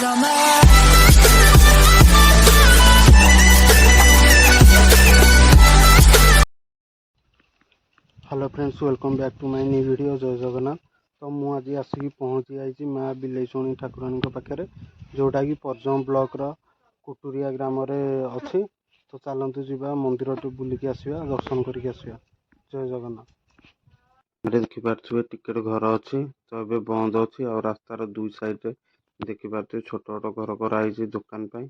summer. Hello friends, welcome back to my new video. जय जगन्नाथ। तो मुझे आज आसिक पहुँची जाइए माँ बिलेईशुणी ठाकुराणी पाखे, जोटा कि परजम ब्लॉक कुटुरिया ग्राम अच्छी। तो चलतु जा मंदिर बुलिकी आसवा, दर्शन करके आसवा। जय जगन्नाथ। देखिपे टिकेट घर अच्छी, तो ये बंद अच्छी। और रास्तार दुई साइड देखिपे छोट छोट घर कराई दुकान पाई।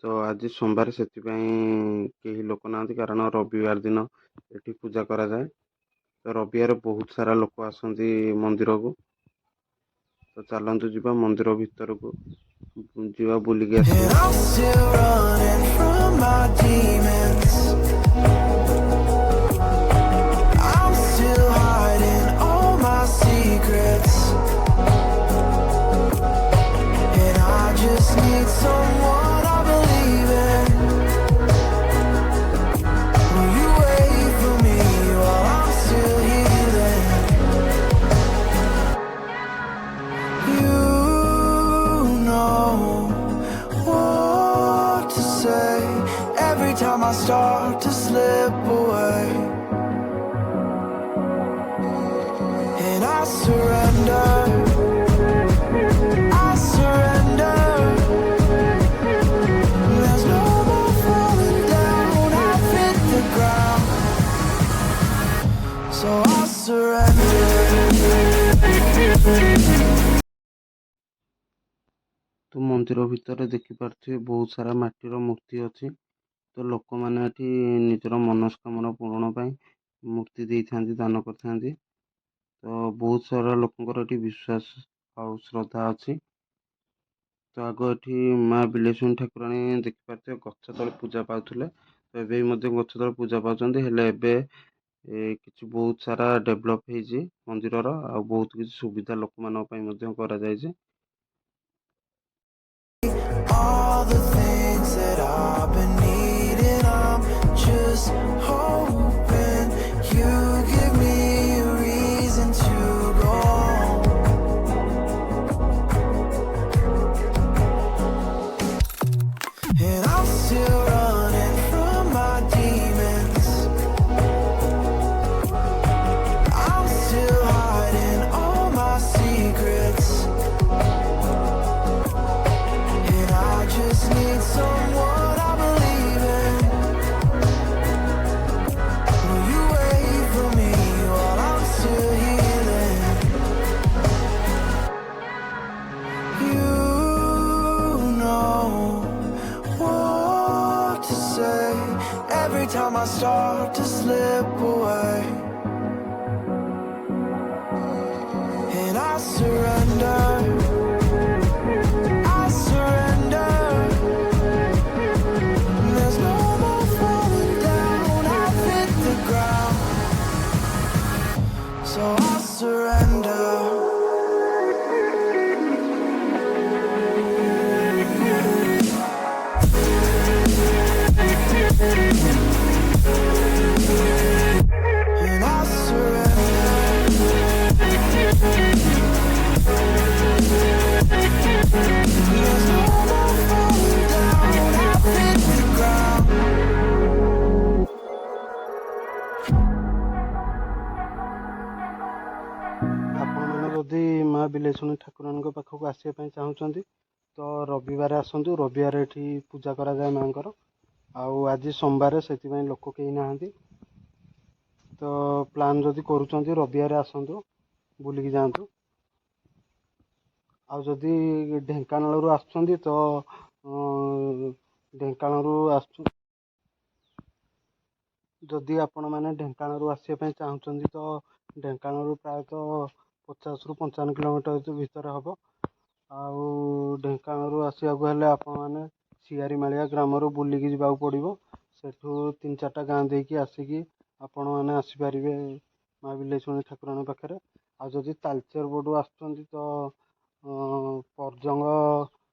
तो आज सोमवार से कहीं लोक ना, कारण रविवार दिन ये पूजा करा जाए। तो रविवार बहुत सारा लोक आसती मंदिर को। तो चलतु जा मंदिर भितर को जा बुलिकी And I'm still running from my demons. I'm still hiding all my secrets. And I just need someone I believe in. Will you wait for me while I'm still healing? You know what to say every time I start to slip away. And I surrender, I surrender. There's no more falling down, I've hit the ground. So I surrender. तो मंदिर भितर देखिपे बहुत सारा माटीर मूर्ति अच्छी। तो लोक मैंने निजर मनस्कामना पूरण पर मूर्ति दे था, दान कर। तो बहुत सारा लोकंर ये विश्वास और श्रद्धा अच्छी। तो आग ये माँ बिलेईशुणी ठाकुराणी देखिपे गछ तले पूजा पाते। तो ये गछ तले पूजा पाते। किसी बहुत सारा डेभलप हो मंदिर आ बहुत किसी सुविधा लोक मान। All the things that I've been needing, I'm just hoping you give me a reason to go on. And I'm still running from my demons. I'm still hiding all my secrets. And I just need someone I believe in. Will you wait for me while I'm still healing? You know what to say every time I start to slip away. And I surrender, I surrender. There's no more falling down, I've hit the ground. So I surrender. And I surrender. There's no more falling down, I've hit the ground. आपण मैंने जदि माँ बिलेईशुणी ठाकुराणी पाखक आसवाई चाहूँगी तो रविवार आसतु। रविवार ये पूजा कराए माँ। आज सोमवार से लोक कहीं ना। तो प्लान जदि करुँच रविवार आसतु, बुलिकी जातु। आदि ढेंकानाल आसुँच तो ढेंकानाल जदि आपण मैंने ढेंकानाल आसवाई चाहूँगी तो ढेंकानाल प्रायतः 50 ରୁ 55 किलोमीटर भितर हम। आउ ढेंकानाल आसवाक आपण मैंने सियारीमाଳିया ग्राम बुलिकी जावाक पड़ो। सेठू 3-4टा गाँ देकी आसिकी आपण मैंने आसीपर माँ बिलेईशुणी ठाकुराणी पाखे। आदि तालचेर बोर्ड आसुँच तो परजंग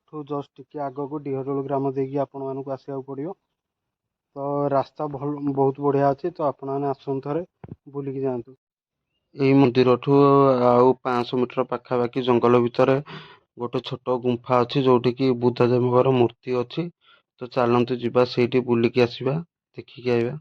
ठू जस्ट टिके आग को डिहरोल ग्राम देकी आपण मानक आसवाक पड़ो। तो रास्ता भल बहुत बढ़िया अच्छी। तो आपण मैंने आसतु थे बुलिकी जातु। यही मंदिर ठू 500 मीटर पाखापाखि जंगल भितर ଗୋଟେ ଛୋଟ ଗୁମ୍ଫା ଅଛି ଯୋଉଠିକି ବୁଦ୍ଧଦେବଙ୍କର ମୂର୍ତ୍ତି ଅଛି। ତ ଚାଲନ୍ତୁ ଯିବା ସେଇଠି ବୁଲିକି ଆସିବା, ଦେଖିକି ଆସିବା।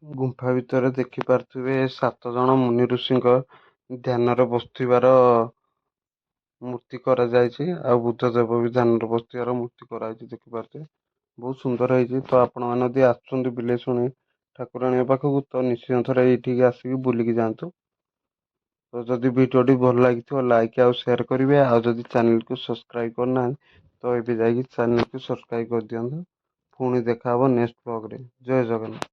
ଗୁମ୍ଫା ଭିତରେ ଦେଖିପାରୁଥିବେ 7 ଜଣ ମୁନି ଋଷିଙ୍କ ଧ୍ୟାନରେ ବସୁଥିବାର ମୂର୍ତ୍ତି କରାଯାଇଛି। ଆଉ ବୁଦ୍ଧଦେବ ବି ଧ୍ୟାନରେ ବସୁଥିବାର ମୂର୍ତ୍ତି କରାଯାଇଛି, ଦେଖିପାରୁଥିବେ। ବହୁତ ସୁନ୍ଦର ହେଇଛି। ତ ଆପଣମାନେ ଯଦି ଆସୁଛନ୍ତି ବିଲେଇଶୁଣି ଠାକୁରାଣୀଙ୍କ ପାଖକୁ ତ ନିଶ୍ଚୟ ଥରେ ଏଇଠିକି ଆସିକି ବୁଲିକି ଯାଆନ୍ତୁ। ତ ଯଦି ଭିଡ଼ିଓଟି ଭଲ ଲାଗିଥିବ ଲାଇକ୍ ଆଉ ସେୟାର କରିବେ। ଆଉ ଯଦି ଚ୍ୟାନେଲକୁ ସବସ୍କ୍ରାଇବ୍ କରିନାହାନ୍ତି ତ ଏବେ ଯାଇକି ଚ୍ୟାନେଲକୁ ସବସ୍କ୍ରାଇବ୍ କରିଦିଅନ୍ତୁ। ପୁଣି ଦେଖା ହବ ନେକ୍ସଟ ବ୍ଲଗରେ। ଜୟ ଜଗନ୍ନାଥ।